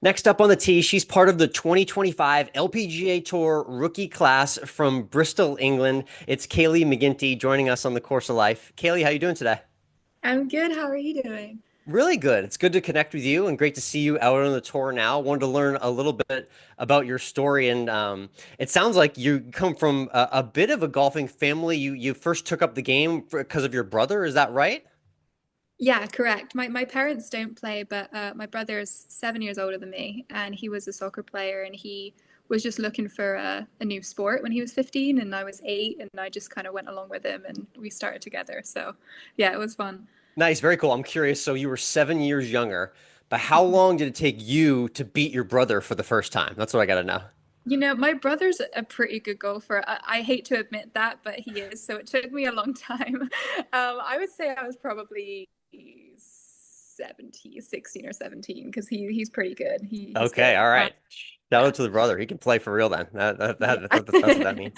Next up on the tee, she's part of the 2025 LPGA Tour rookie class from Bristol, England. It's Caley McGinty joining us on the course of life. Caley, how you doing today? I'm good. How are you doing? Really good. It's good to connect with you and great to see you out on the tour now. Wanted to learn a little bit about your story, and it sounds like you come from a bit of a golfing family. You first took up the game because of your brother. Is that right? Yeah, correct. My parents don't play, but my brother is 7 years older than me, and he was a soccer player, and he was just looking for a new sport when he was 15, and I was 8, and I just kind of went along with him, and we started together. So, yeah, it was fun. Nice, very cool. I'm curious. So you were 7 years younger, but how long did it take you to beat your brother for the first time? That's what I got to know. My brother's a pretty good golfer. I hate to admit that, but he is. So it took me a long time. I would say I was probably 17, 16 or 17 because he's pretty good. He's Okay, good. all right. Shout Yeah. out to the brother. He can play for real then. That's what that Yeah. means.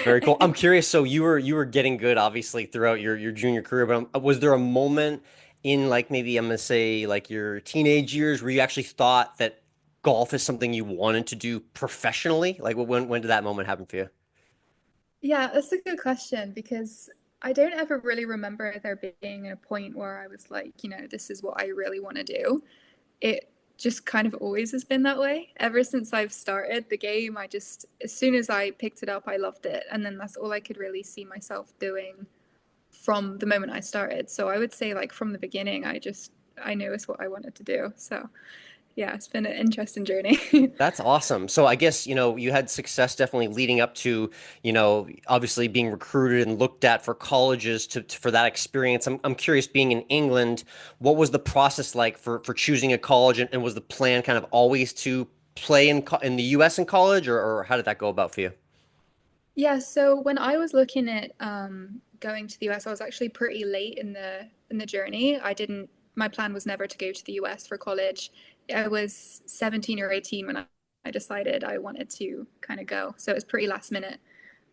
Very cool. I'm curious. So you were getting good, obviously, throughout your junior career, but was there a moment in like maybe I'm gonna say like your teenage years where you actually thought that golf is something you wanted to do professionally? Like when did that moment happen for you? Yeah, that's a good question because I don't ever really remember there being a point where I was like, this is what I really want to do. It just kind of always has been that way. Ever since I've started the game, as soon as I picked it up, I loved it. And then that's all I could really see myself doing from the moment I started. So I would say, like, from the beginning, I knew it's what I wanted to do. So yeah, it's been an interesting journey. That's awesome. So I guess, you had success definitely leading up to, obviously being recruited and looked at for colleges for that experience. I'm curious, being in England, what was the process like for choosing a college, and was the plan kind of always to play in the US in college, or how did that go about for you? Yeah, so when I was looking at going to the US, I was actually pretty late in the journey. My plan was never to go to the US for college. I was 17 or 18 when I decided I wanted to kind of go. So it was pretty last minute.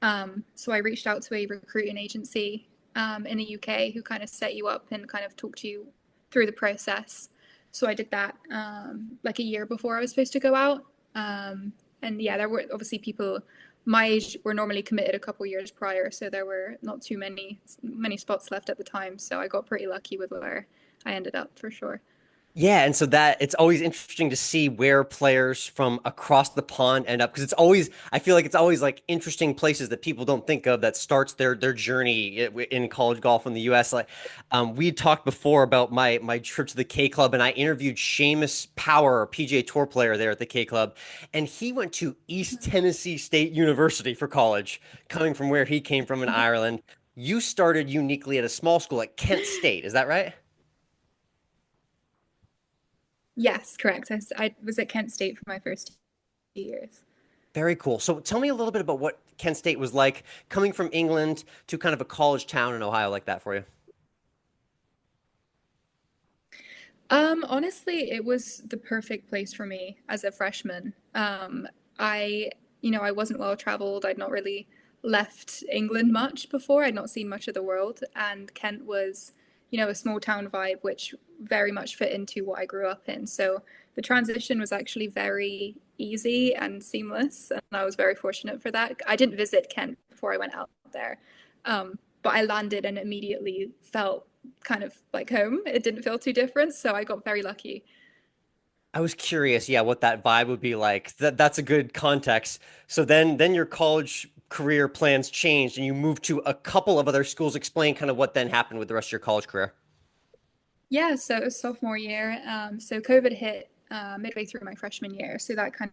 So I reached out to a recruiting agency in the UK who kind of set you up and kind of talked you through the process. So I did that like a year before I was supposed to go out. And yeah, there were obviously people my age were normally committed a couple years prior, so there were not too many spots left at the time. So I got pretty lucky with where I ended up for sure. Yeah, and so that it's always interesting to see where players from across the pond end up because I feel like it's always like interesting places that people don't think of that starts their journey in college golf in the US. Like we talked before about my trip to the K Club, and I interviewed Seamus Power, a PGA Tour player there at the K Club, and he went to East Tennessee State University for college, coming from where he came from in Ireland. You started uniquely at a small school at Kent State, is that right? Yes, correct. I was at Kent State for my first 2 years. Very cool. So tell me a little bit about what Kent State was like coming from England to kind of a college town in Ohio like that for you. Honestly, it was the perfect place for me as a freshman. I, I wasn't well traveled. I'd not really left England much before. I'd not seen much of the world, and Kent was, a small town vibe, which very much fit into what I grew up in. So the transition was actually very easy and seamless, and I was very fortunate for that. I didn't visit Kent before I went out there, but I landed and immediately felt kind of like home. It didn't feel too different, so I got very lucky. I was curious, yeah, what that vibe would be like. That's a good context. So then your college career plans changed and you moved to a couple of other schools. Explain kind of what then happened with the rest of your college career. Yeah, so it was sophomore year. So COVID hit midway through my freshman year, so that kind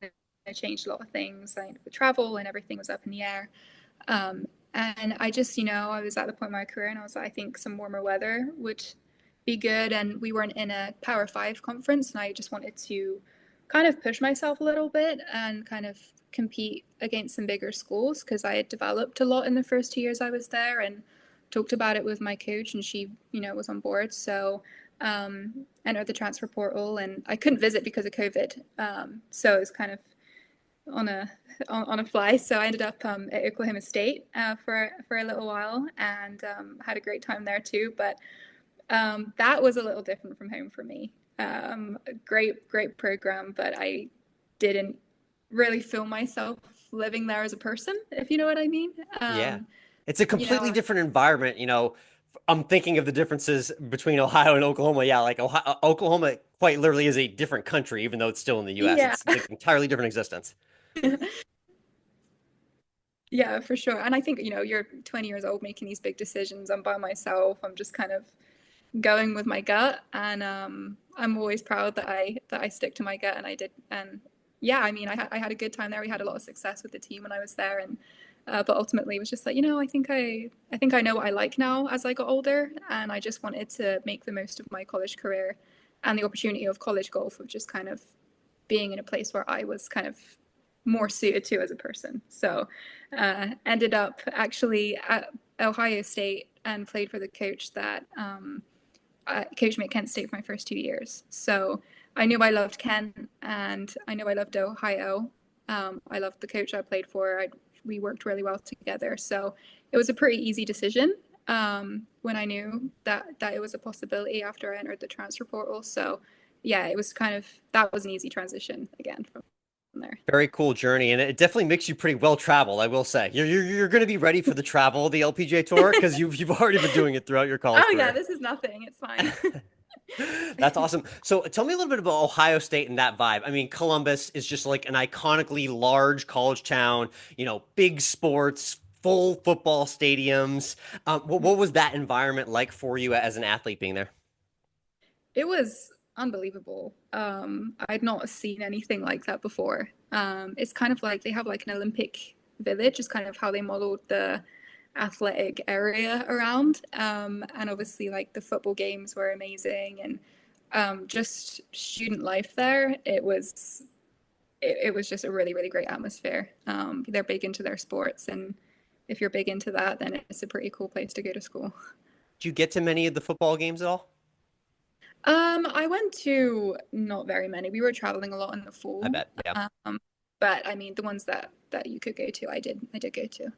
of changed a lot of things. Like the travel and everything was up in the air. And I just, I was at the point of my career and I was like, I think some warmer weather would be good. And we weren't in a Power Five conference, and I just wanted to kind of push myself a little bit and kind of compete against some bigger schools because I had developed a lot in the first 2 years I was there and talked about it with my coach, and she, was on board. So entered the transfer portal, and I couldn't visit because of COVID. So it was kind of on a on a fly. So I ended up at Oklahoma State for a little while and had a great time there too. But that was a little different from home for me. Great program, but I didn't really feel myself living there as a person, if you know what I mean. Yeah. It's a You completely know, different environment, you know. I'm thinking of the differences between Ohio and Oklahoma. Yeah, like Oklahoma quite literally is a different country, even though it's still in the US. yeah. It's like entirely different existence. Yeah, for sure. And I think, you're 20 years old making these big decisions. I'm by myself. I'm just kind of going with my gut, and I'm always proud that I stick to my gut, and I did. And yeah, I mean, I had a good time there. We had a lot of success with the team when I was there, and but ultimately it was just like, I think I know what I like now as I got older, and I just wanted to make the most of my college career and the opportunity of college golf, of just kind of being in a place where I was kind of more suited to as a person. So ended up actually at Ohio State and played for the coach that coached me at Kent State for my first 2 years. So I knew I loved Kent, and I knew I loved Ohio. I loved the coach I played for. We worked really well together. So it was a pretty easy decision when I knew that it was a possibility after I entered the transfer portal. So yeah, it was kind of, that was an easy transition again from there. Very cool journey, and it definitely makes you pretty well traveled, I will say. You're going to be ready for the travel of the LPGA Tour because you've already been doing it throughout your college Oh yeah, career. this is nothing. It's fine. That's awesome. So tell me a little bit about Ohio State and that vibe. I mean, Columbus is just like an iconically large college town, you know, big sports, full football stadiums. What was that environment like for you as an athlete being there? It was unbelievable. I'd not seen anything like that before. It's kind of like they have like an Olympic village, is kind of how they modeled the athletic area around. And obviously, like the football games were amazing, and just student life there. It was just a really, really great atmosphere. They're big into their sports, and if you're big into that, then it's a pretty cool place to go to school. Did you get to many of the football games at all? I went to not very many. We were traveling a lot in the I fall. bet. Yeah. Um, but I mean, the ones that you could go to, I did go to.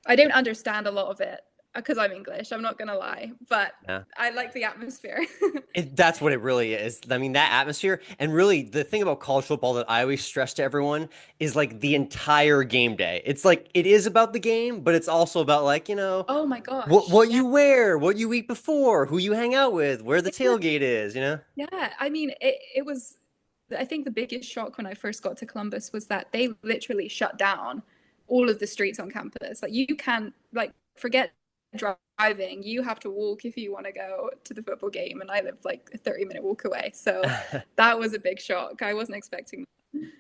I don't understand a lot of it because I'm English. I'm not gonna lie, but Yeah. I like the atmosphere. That's what it really is. I mean, that atmosphere, and really the thing about college football that I always stress to everyone is like the entire game day. It's like it is about the game, but it's also about like, you know, Oh my what gosh, what yeah, you wear, what you eat before, who you hang out with, where the yeah, tailgate is, you know? yeah. I mean, it was. I think the biggest shock when I first got to Columbus was that they literally shut down all of the streets on campus. Like you can like forget driving. You have to walk if you want to go to the football game. And I live like a 30-minute walk away. So that was a big shock. I wasn't expecting that.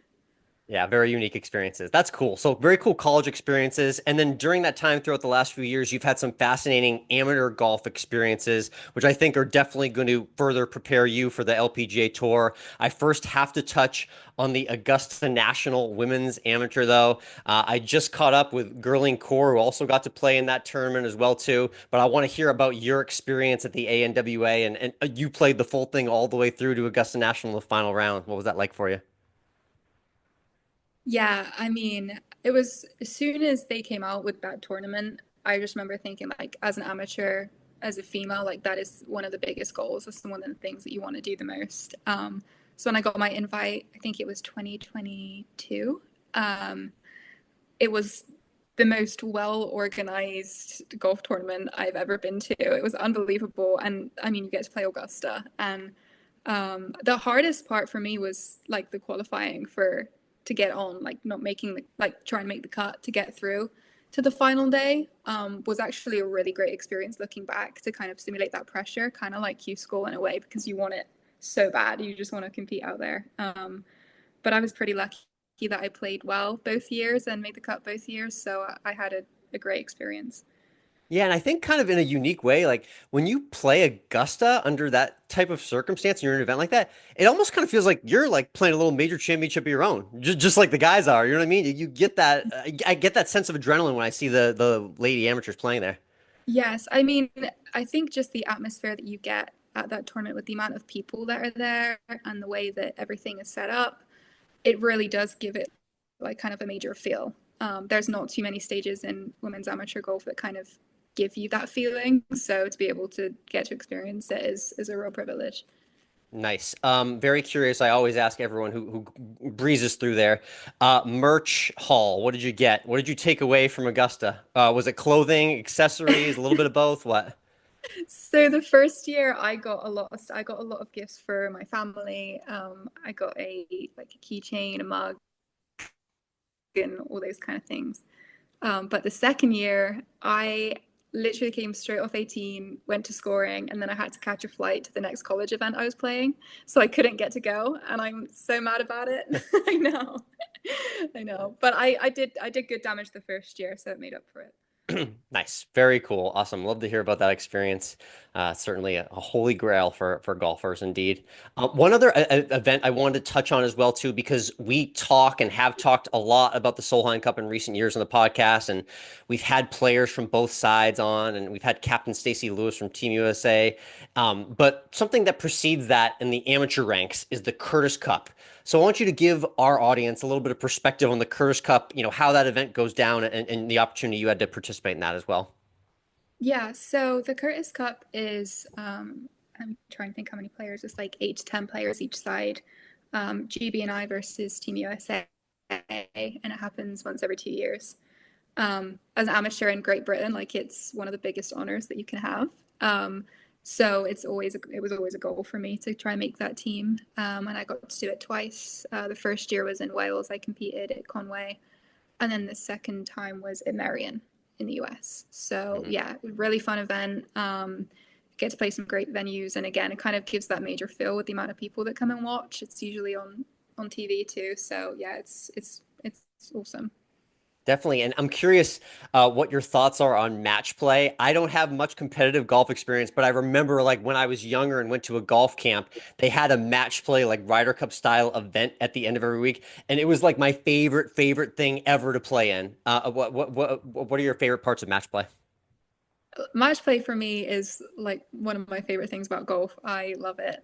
Yeah, very unique experiences. That's cool. So very cool college experiences. And then during that time throughout the last few years, you've had some fascinating amateur golf experiences, which I think are definitely going to further prepare you for the LPGA Tour. I first have to touch on the Augusta National Women's Amateur, though. I just caught up with Gerling Kaur, who also got to play in that tournament as well, too. But I want to hear about your experience at the ANWA, and you played the full thing all the way through to Augusta National in the final round. What was that like for you? Yeah, I mean, it was as soon as they came out with that tournament, I just remember thinking like as an amateur, as a female, like that is one of the biggest goals. That's one of the things that you want to do the most. So when I got my invite, I think it was 2022. It was the most well organized golf tournament I've ever been to. It was unbelievable. And I mean, you get to play Augusta. And the hardest part for me was like the qualifying for to get on, like not making the like trying to make the cut to get through to the final day was actually a really great experience looking back to kind of simulate that pressure, kind of like Q school in a way, because you want it so bad. You just want to compete out there. But I was pretty lucky that I played well both years and made the cut both years. So I had a great experience. Yeah, and I think kind of in a unique way, like when you play Augusta under that type of circumstance, and you're in an event like that, it almost kind of feels like you're like playing a little major championship of your own, just like the guys are. You know what I mean? You get that. I get that sense of adrenaline when I see the lady amateurs playing there. Yes, I mean, I think just the atmosphere that you get at that tournament with the amount of people that are there and the way that everything is set up, it really does give it like kind of a major feel. There's not too many stages in women's amateur golf that kind of give you that feeling. So to be able to get to experience it is a real privilege. Nice. Very curious. I always ask everyone who breezes through there. Merch haul. What did you get? What did you take away from Augusta? Was it clothing, accessories, a little bit of both? What? So the first year I got a lot of gifts for my family. I got a keychain, a mug, and all those kind of things. But the second year, I literally came straight off 18, went to scoring, and then I had to catch a flight to the next college event I was playing. So I couldn't get to go, and I'm so mad about it. I know. I know. But I did good damage the first year, so it made up for it. Nice. Very cool. Awesome. Love to hear about that experience. Certainly a holy grail for golfers indeed. One other event I wanted to touch on as well too, because we talk and have talked a lot about the Solheim Cup in recent years on the podcast, and we've had players from both sides on, and we've had Captain Stacey Lewis from Team USA. But something that precedes that in the amateur ranks is the Curtis Cup. So I want you to give our audience a little bit of perspective on the Curtis Cup, how that event goes down and the opportunity you had to participate in that as well. Yeah, so the Curtis Cup is I'm trying to think how many players. It's like 8 to 10 players each side. GB&I versus Team USA, and it happens once every 2 years. As an amateur in Great Britain, like it's one of the biggest honors that you can have. So it was always a goal for me to try and make that team, and I got to do it twice. The first year was in Wales. I competed at Conway, and then the second time was at Marion in the US. So Mhm. yeah, really fun event. Get to play some great venues, and again, it kind of gives that major feel with the amount of people that come and watch. It's usually on TV too. So yeah, it's awesome. Definitely. And I'm curious what your thoughts are on match play. I don't have much competitive golf experience, but I remember like when I was younger and went to a golf camp, they had a match play like Ryder Cup style event at the end of every week, and it was like my favorite thing ever to play in. What are your favorite parts of match play? Match play for me is like one of my favorite things about golf. I love it.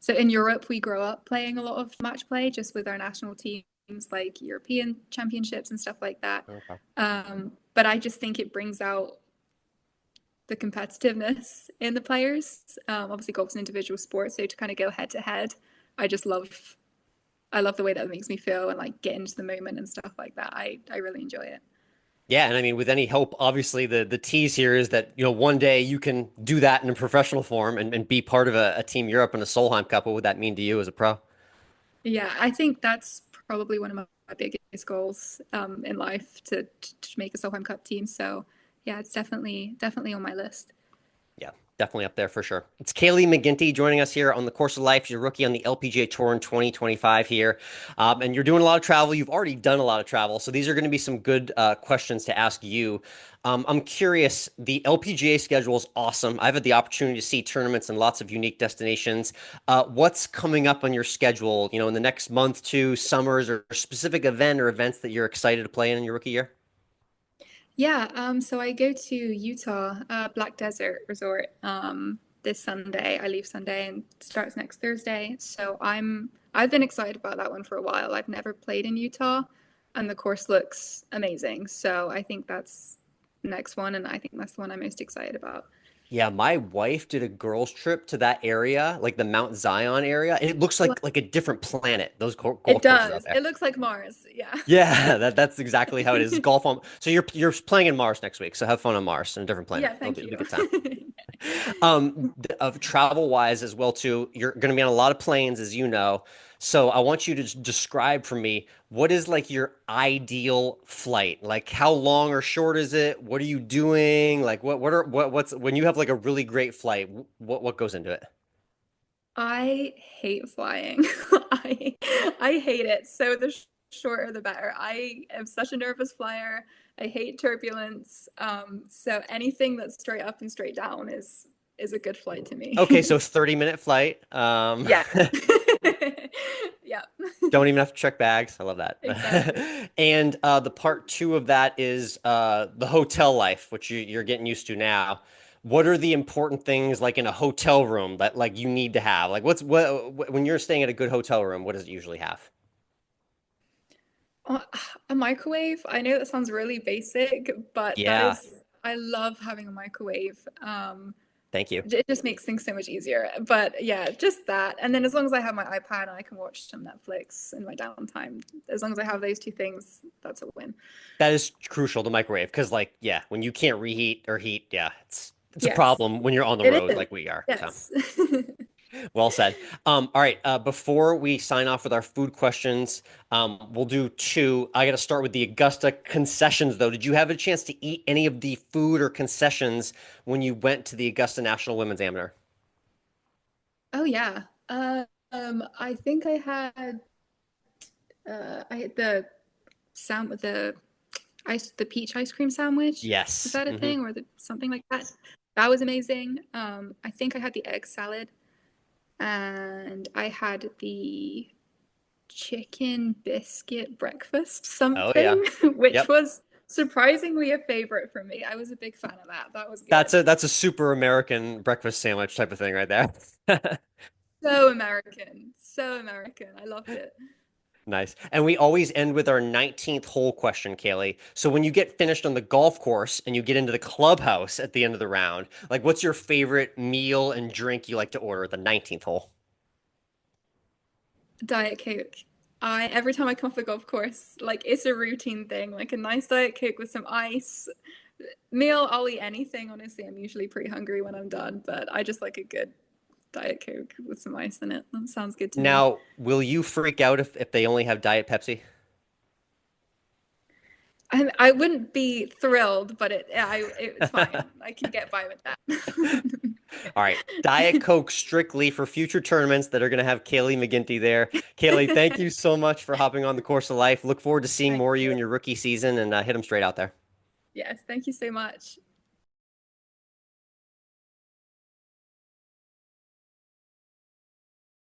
So in Europe, we grow up playing a lot of match play just with our national teams, like European championships and stuff like that. Okay. But I just think it brings out the competitiveness in the players. Obviously, golf's an individual sport, so to kind of go head to head, I just love. I love the way that it makes me feel and like get into the moment and stuff like that. I really enjoy it. Yeah, and I mean, with any hope, obviously the tease here is that one day you can do that in a professional form and be part of a Team Europe and a Solheim Cup. What would that mean to you as a pro? Yeah, I think that's probably one of my biggest goals in life to make a Solheim Cup team. So yeah, it's definitely on my list. Yeah, definitely up there for sure. It's Caley McGinty joining us here on the Course of Life. You're a rookie on the LPGA Tour in 2025 here, and you're doing a lot of travel. You've already done a lot of travel, so these are going to be some good questions to ask you. I'm curious. The LPGA schedule is awesome. I've had the opportunity to see tournaments in lots of unique destinations. What's coming up on your schedule? In the next month, two summers, or a specific event or events that you're excited to play in your rookie year? Yeah, so I go to Utah, Black Desert Resort, this Sunday. I leave Sunday and it starts next Thursday. So I've been excited about that one for a while. I've never played in Utah, and the course looks amazing. So I think that's the next one, and I think that's the one I'm most excited about. Yeah, my wife did a girls' trip to that area, like the Mount Zion area, and it looks Well, like a different planet. Those it golf courses out does. there. It looks like Mars. Yeah. Yeah, that's exactly how it is. Golf on. So you're playing in Mars next week. So have fun on Mars, in a different planet. Yeah, It'll thank be it'll you. be a good time. Of travel wise as well too. You're going to be on a lot of planes, as you know. So I want you to describe for me what is like your ideal flight. Like how long or short is it? What are you doing? Like what's when you have like a really great flight? What goes into it? I hate flying. I I hate it. So the shorter the better. I am such a nervous flyer. I hate turbulence. So anything that's straight up and straight down is a good flight to Okay, me. so 30-minute flight. Yeah. Yeah. Don't even have to check bags. I love that. Exactly. And the part two of that is the hotel life, which you're getting used to now. What are the important things like in a hotel room that like you need to have? Like when you're staying at a good hotel room, what does it usually have? Uh, a microwave. I know that sounds really basic, but that Yeah, is I love having a microwave. Thank you. It just makes things so much easier. But yeah, just that. And then as long as I have my iPad and I can watch some Netflix in my downtime, as long as I have those two things, that's a win. That is crucial, the microwave, because like, yeah, when you can't reheat or heat, yeah, it's a Yes, problem when you're on the it road is. like we are. So Yes. well said. All right. Before we sign off with our food questions, we'll do two. I got to start with the Augusta concessions, though. Did you have a chance to eat any of the food or concessions when you went to the Augusta National Women's Amateur? Oh yeah. I think I had the the peach ice cream sandwich. Is Yes. that a thing or something like that? That was amazing. I think I had the egg salad and I had the chicken biscuit breakfast Oh yeah. something, which Yep. was surprisingly a favorite for me. I was a big fan of that. That was That's good. a super American breakfast sandwich type of thing right there. So American. So American. I loved it. Nice. And we always end with our 19th hole question, Kaylee. So when you get finished on the golf course and you get into the clubhouse at the end of the round, like what's your favorite meal and drink you like to order at the 19th hole? Diet Coke. I every time I come off the golf course, like it's a routine thing, like a nice Diet Coke with some ice. Meal, I'll eat anything, honestly. I'm usually pretty hungry when I'm done, but I just like a good Diet Coke with some ice in it. That sounds good to me. Now, will you freak out if they only have Diet Pepsi? I wouldn't be thrilled, but it's fine. I can get by with that. All right. Diet Coke strictly for future tournaments that are going to have Caley McGinty there. Kaylee, thank you so much for hopping on the course of life. Look forward to seeing Thank more of you you. in your rookie season and hit them straight out there. Yes, thank you so much.